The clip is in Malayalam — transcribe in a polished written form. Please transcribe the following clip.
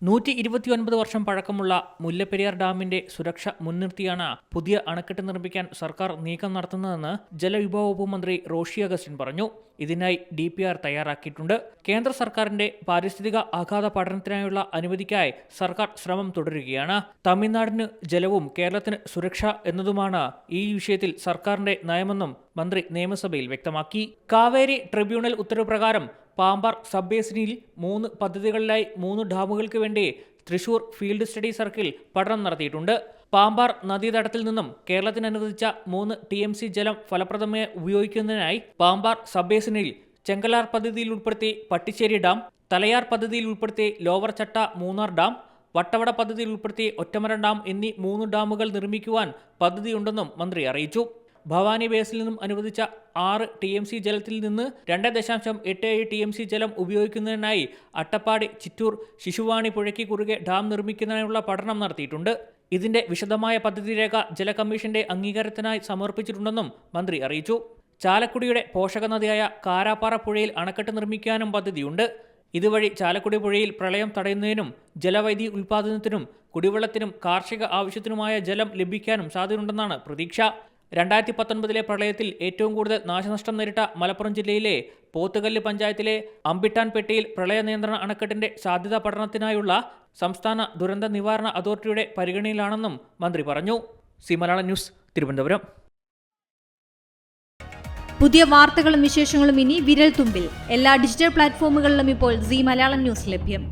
129 വർഷം പഴക്കമുള്ള മുല്ലപ്പെരിയാർ ഡാമിന്റെ സുരക്ഷ മുൻനിർത്തിയാണ് പുതിയ അണക്കെട്ട് നിർമ്മിക്കാൻ സർക്കാർ നീക്കം നടത്തുന്നതെന്ന് ജലവിഭവ വകുപ്പ് മന്ത്രി റോഷി അഗസ്റ്റിൻ പറഞ്ഞു. ഇതിനായി DPR തയ്യാറാക്കിയിട്ടുണ്ട്. കേന്ദ്ര സർക്കാരിന്റെ പാരിസ്ഥിതിക ആഘാത പഠനത്തിനായുള്ള അനുമതിക്കായി സർക്കാർ ശ്രമം തുടരുകയാണ്. തമിഴ്നാടിന് ജലവും കേരളത്തിന് സുരക്ഷ എന്നതുമാണ് ഈ വിഷയത്തിൽ സർക്കാരിന്റെ നയമെന്നും മന്ത്രി നിയമസഭയിൽ വ്യക്തമാക്കി. കാവേരി ട്രിബ്യൂണൽ ഉത്തരവ് പ്രകാരം പാമ്പാർ സബ് ബേസിനിൽ 3 പദ്ധതികളിലായി 3 ഡാമുകൾക്ക് വേണ്ടി തൃശൂർ ഫീൽഡ് സ്റ്റഡി സർക്കിൾ പഠനം നടത്തിയിട്ടുണ്ട്. പാമ്പാർ നദീതടത്തിൽ നിന്നും കേരളത്തിന് അനുവദിച്ച 3 TMC ജലം ഫലപ്രദമായി ഉപയോഗിക്കുന്നതിനായി പാമ്പാർ സബ് ബേസിനിൽ ചെങ്കലാർ പദ്ധതിയിൽ ഉൾപ്പെടുത്തി പട്ടിശ്ശേരി ഡാം, തലയാർ പദ്ധതിയിൽ ഉൾപ്പെടുത്തി ലോവർ ചട്ട മൂന്നാർ ഡാം, വട്ടവട പദ്ധതിയിൽ ഉൾപ്പെടുത്തി ഒറ്റമരം ഡാം എന്നീ 3 ഡാമുകൾ നിർമ്മിക്കുവാൻ പദ്ധതിയുണ്ടെന്നും മന്ത്രി അറിയിച്ചു. ഭവാനി ബേസിൽ നിന്നും അനുവദിച്ച 6 TMC ജലത്തിൽ നിന്ന് 2.87 TMC ജലം ഉപയോഗിക്കുന്നതിനായി അട്ടപ്പാടി, ചിറ്റൂർ, ശിശുവാണി പുഴയ്ക്ക് കുറുകെ ഡാം നിർമ്മിക്കുന്നതിനുള്ള പഠനം നടത്തിയിട്ടുണ്ട്. ഇതിന്റെ വിശദമായ പദ്ധതി രേഖ ജല കമ്മീഷന്റെ അംഗീകാരത്തിനായി സമർപ്പിച്ചിട്ടുണ്ടെന്നും മന്ത്രി അറിയിച്ചു. ചാലക്കുടിയുടെ പോഷക നദിയായ കാരാപ്പാറ പുഴയിൽ അണക്കെട്ട് നിർമ്മിക്കാനും പദ്ധതിയുണ്ട്. ഇതുവഴി ചാലക്കുടി പുഴയിൽ പ്രളയം തടയുന്നതിനും ജലവൈദ്യുതി ഉൽപ്പാദനത്തിനും കുടിവെള്ളത്തിനും കാർഷിക ആവശ്യത്തിനുമായ ജലം ലഭിക്കാനും സാധ്യതയുണ്ടെന്നാണ് പ്രതീക്ഷ. 2019 പ്രളയത്തിൽ ഏറ്റവും കൂടുതൽ നാശനഷ്ടം നേരിട്ട മലപ്പുറം ജില്ലയിലെ പോത്തുകല്ല് പഞ്ചായത്തിലെ അമ്പിട്ടാൻപെട്ടിയിൽ പ്രളയ നിയന്ത്രണ അണക്കെട്ടിന്റെ സാധ്യതാ പഠനത്തിനായുള്ള സംസ്ഥാന ദുരന്ത നിവാരണ അതോറിറ്റിയുടെ പരിഗണനയിലാണെന്നും മന്ത്രി പറഞ്ഞു. C Malayalam news, Thiruvananthapuram. പുതിയ വാർത്തകളും വിശേഷങ്ങളും ഇനി വിരൽ തുമ്പിൽ. എല്ലാ ഡിജിറ്റൽ പ്ലാറ്റ്ഫോമുകളിലും ഇപ്പോൾ സി മലയാളം ന്യൂസ് ലഭ്യം.